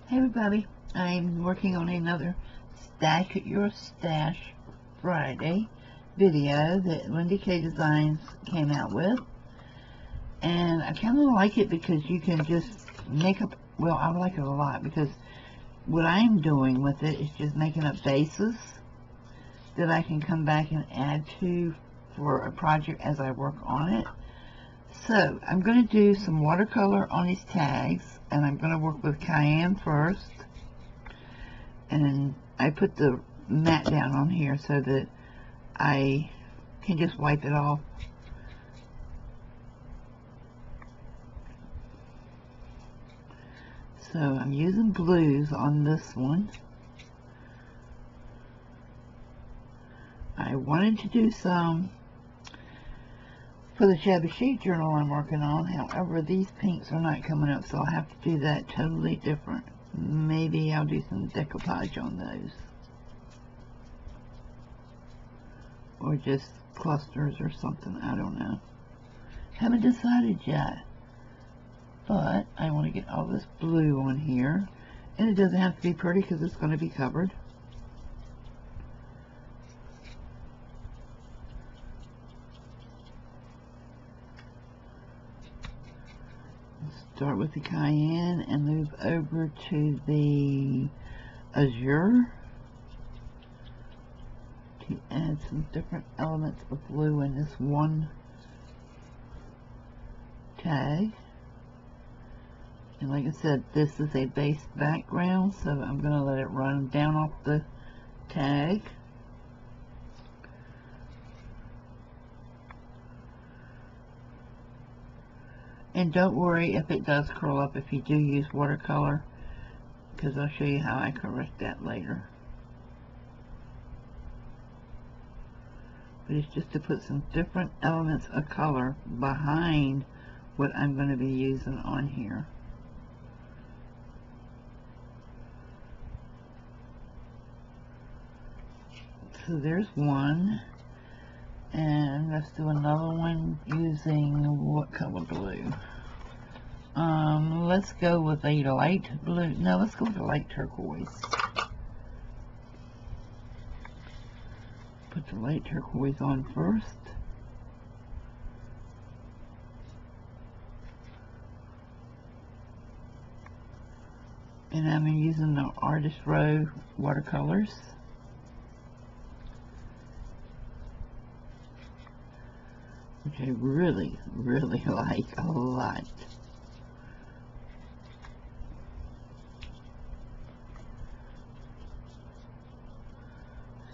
Hey everybody, I'm working on another Stash at Your Stash Friday video that Lyndee Kay Designs came out with, and I kind of like it because you can just make up, well, I like it a lot because what I'm doing with it is just making up bases that I can come back and add to for a project as I work on it. So I'm going to do some watercolor on these tags, and I'm going to work with cayenne first, and I put the mat down on here so that I can just wipe it off. So I'm using blues on this one. I wanted to do some for the Shabby Chic journal I'm working on. However, these pinks are not coming up, so I'll have to do that totally different. Maybe I'll do some decoupage on those, or just clusters or something. I don't know. Haven't decided yet, but I want to get all this blue on here, and it doesn't have to be pretty because it's going to be covered. Start with the cayenne and move over to the azure to add some different elements of blue in this one tag. And like I said, this is a base background, so I'm going to let it run down off the tag. And don't worry if it does curl up if you do use watercolor, because I'll show you how I correct that later. But it's just to put some different elements of color behind what I'm going to be using on here. So there's one. And let's do another one using what color blue? Let's go with a light blue. No, let's go with a light turquoise. Put the light turquoise on first. And I'm using the Artist Row watercolors. Which I really, really like a lot.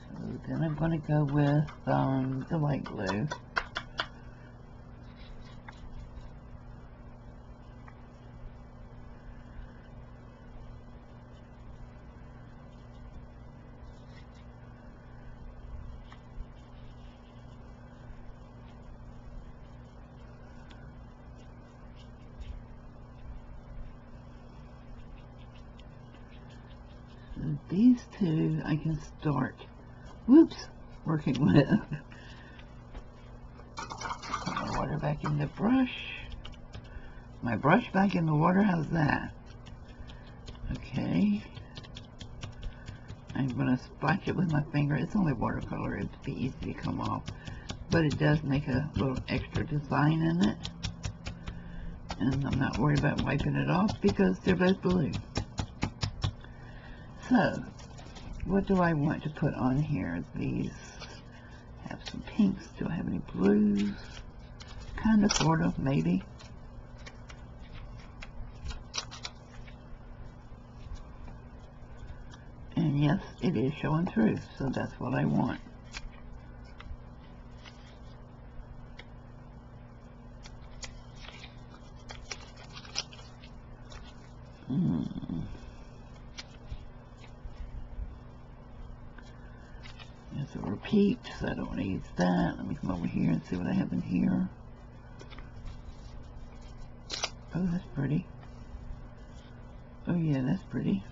So then I'm going to go with the light blue. These two I can start, working with. Put my water back in the brush. My brush back in the water, how's that? Okay. I'm going to splash it with my finger. It's only watercolor, it'd be easy to come off. But it does make a little extra design in it. And I'm not worried about wiping it off because they're both blue. So, what do I want to put on here? These have some pinks. Do I have any blues? Kind of, sort of, maybe. And yes, it is showing through, so that's what I want. There's a repeat, so I don't want to use that. Let me come over here and see what I have in here. Oh, that's pretty. Oh yeah, that's pretty.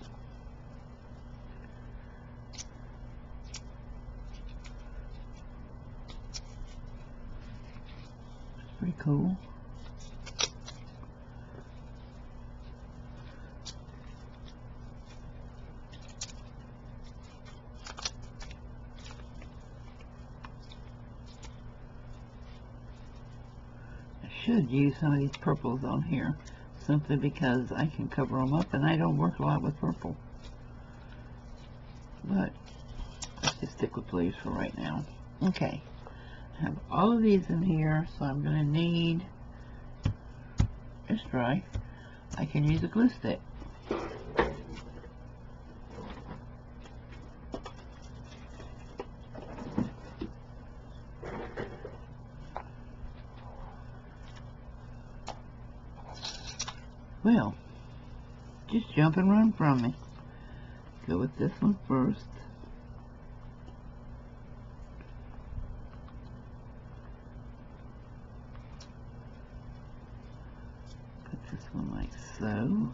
That's pretty cool. should use some of these purples on here, simply because I can cover them up, and I don't work a lot with purple. But let's just stick with blues for right now. Okay, I have all of these in here, so I'm going to need, it's dry, I can use a glue stick. Well, just jump and run from me. Go with this one first. Put this one like so.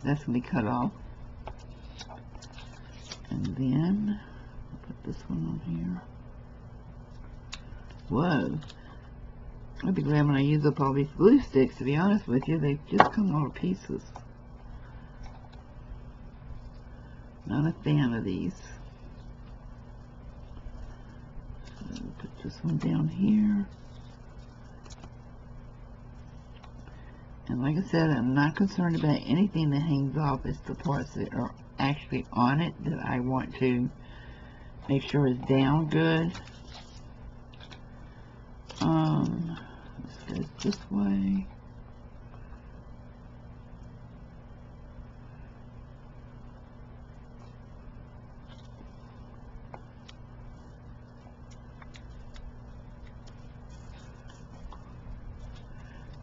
That's going to be cut off. And then I'll put this one on here. Whoa. I'll be glad when I use up all these glue sticks, to be honest with you. They just come all to pieces. Not a fan of these. So we'll put this one down here. And like I said, I'm not concerned about anything that hangs off. It's the parts that are actually on it that I want to make sure is down good. This goes this way.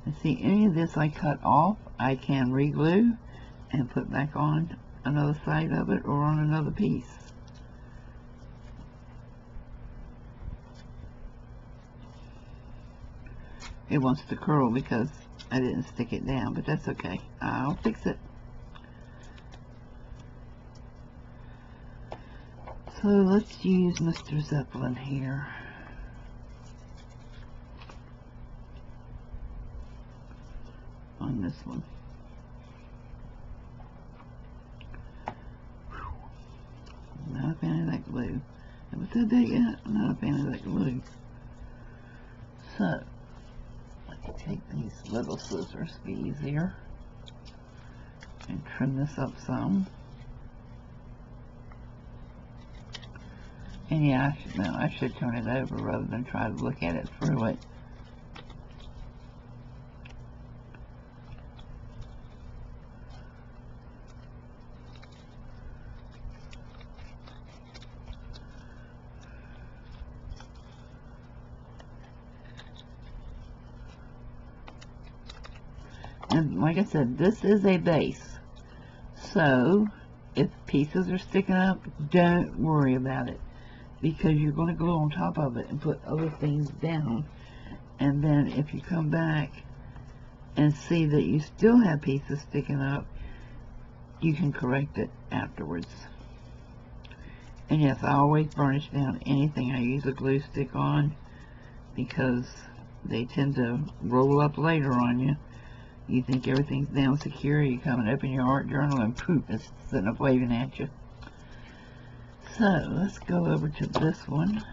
And see, any of this I cut off, I can re-glue and put back on another side of it or on another piece. It wants to curl because I didn't stick it down, but that's okay. I'll fix it. So let's use Mr. Zeppelin here. On this one. I'm not a fan of that glue. Haven't said that yet. I'm not a fan of that glue. So, let me take these little scissors, be easier, and trim this up some. And yeah, I should turn it over rather than try to look at it through it. And like I said, this is a base, so if pieces are sticking up, don't worry about it, because you're going to glue on top of it and put other things down, and then if you come back and see that you still have pieces sticking up, you can correct it afterwards. And yes, I always burnish down anything I use a glue stick on, because they tend to roll up later on you. You think everything's down secure, you come and open your art journal and poof, it's sitting up waving at you. So, let's go over to this one.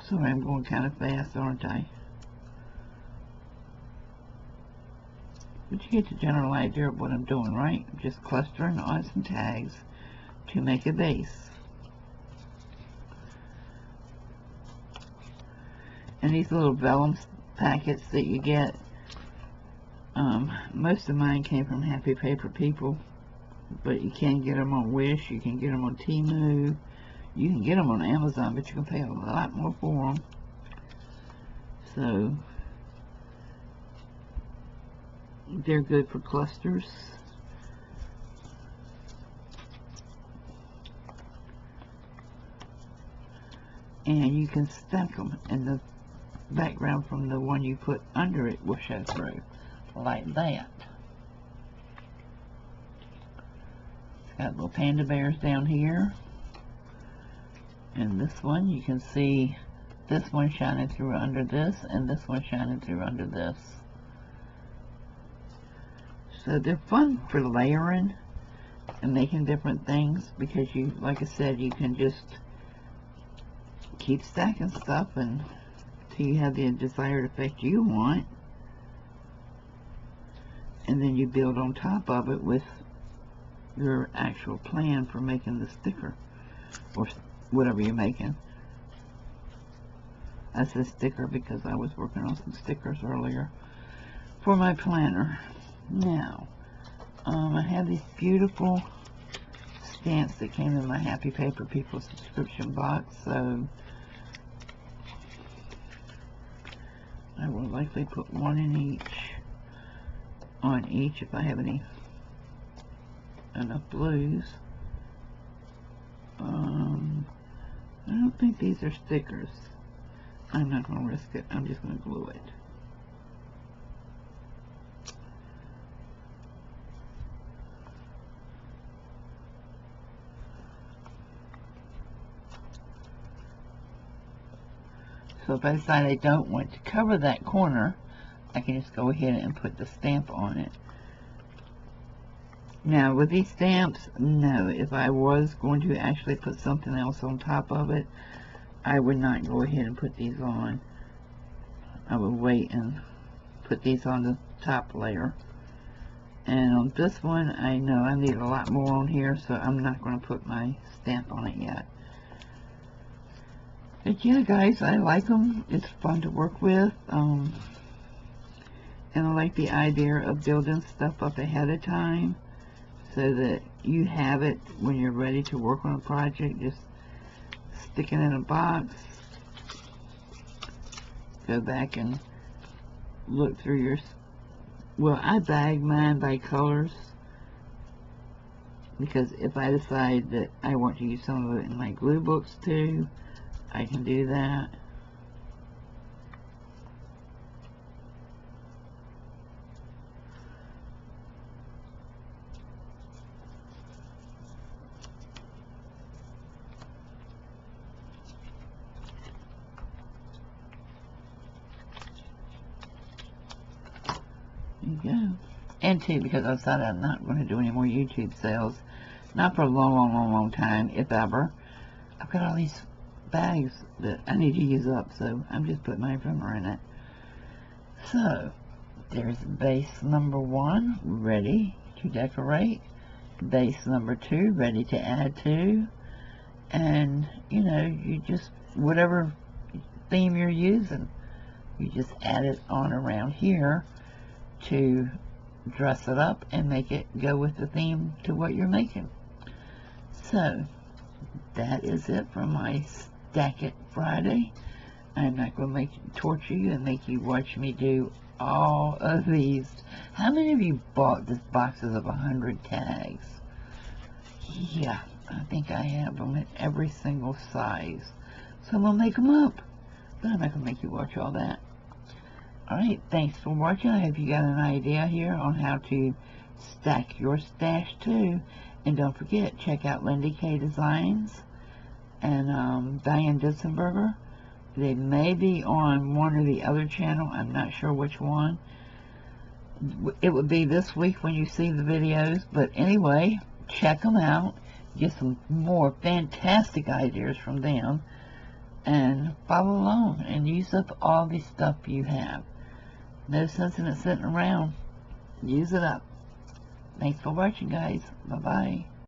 Sorry, I'm going kind of fast, aren't I? But you get the general idea of what I'm doing, right? I'm just clustering on some tags to make a base. And these little vellum packets that you get, most of mine came from Happy Paper People, but you can get them on Wish, you can get them on Temu, you can get them on Amazon, but you can pay a lot more for them. So they're good for clusters. And you can stack them, and the background from the one you put under it will show through, like that. It's got little panda bears down here, and this one you can see this one shining through under this, and this one shining through under this. So they're fun for layering and making different things, because you, like I said, you can just keep stacking stuff until you have the desired effect you want, and then you build on top of it with your actual plan for making the sticker or whatever you're making. I said sticker because I was working on some stickers earlier for my planner. Now, I have these beautiful stamps that came in my Happy Paper People subscription box, so I will likely put one in each, on each, if I have enough blues. I don't think these are stickers. I'm not going to risk it. I'm just going to glue it. So if I decide I don't want to cover that corner, I can just go ahead and put the stamp on it. Now with these stamps, no, if I was going to actually put something else on top of it, I would not go ahead and put these on. I would wait and put these on the top layer. And on this one, I know I need a lot more on here, so I'm not going to put my stamp on it yet. But yeah, guys, I like them. It's fun to work with. And I like the idea of building stuff up ahead of time so that you have it when you're ready to work on a project. Just stick it in a box, go back and look through your, well, I bag mine by colors, because if I decide that I want to use some of it in my glue books too, I can do that. There you go. And too, because I decided I'm not going to do any more YouTube sales, not for a long time, if ever. I've got all these bags that I need to use up, so I'm just putting my primer in it. So there's base number 1 ready to decorate, base number 2 ready to add to, and you know, you just, whatever theme you're using, you just add it on around here to dress it up and make it go with the theme to what you're making. So that is it for my Stack It Friday. I'm not going to torture you and make you watch me do all of these. How many of you bought this boxes of 100 tags? Yeah, I think I have them in every single size. So I'm going to make them up, but I'm not going to make you watch all that. Alright, thanks for watching. I hope you got an idea here on how to stack your stash too. And don't forget, check out Lyndee Kay Designs and Diane Ditzenberger. They may be on one or the other channel. I'm not sure which one. It would be this week when you see the videos. But anyway, check them out. Get some more fantastic ideas from them. And follow along and use up all the stuff you have. No sense in it sitting around. Use it up. Thanks for watching, guys. Bye-bye.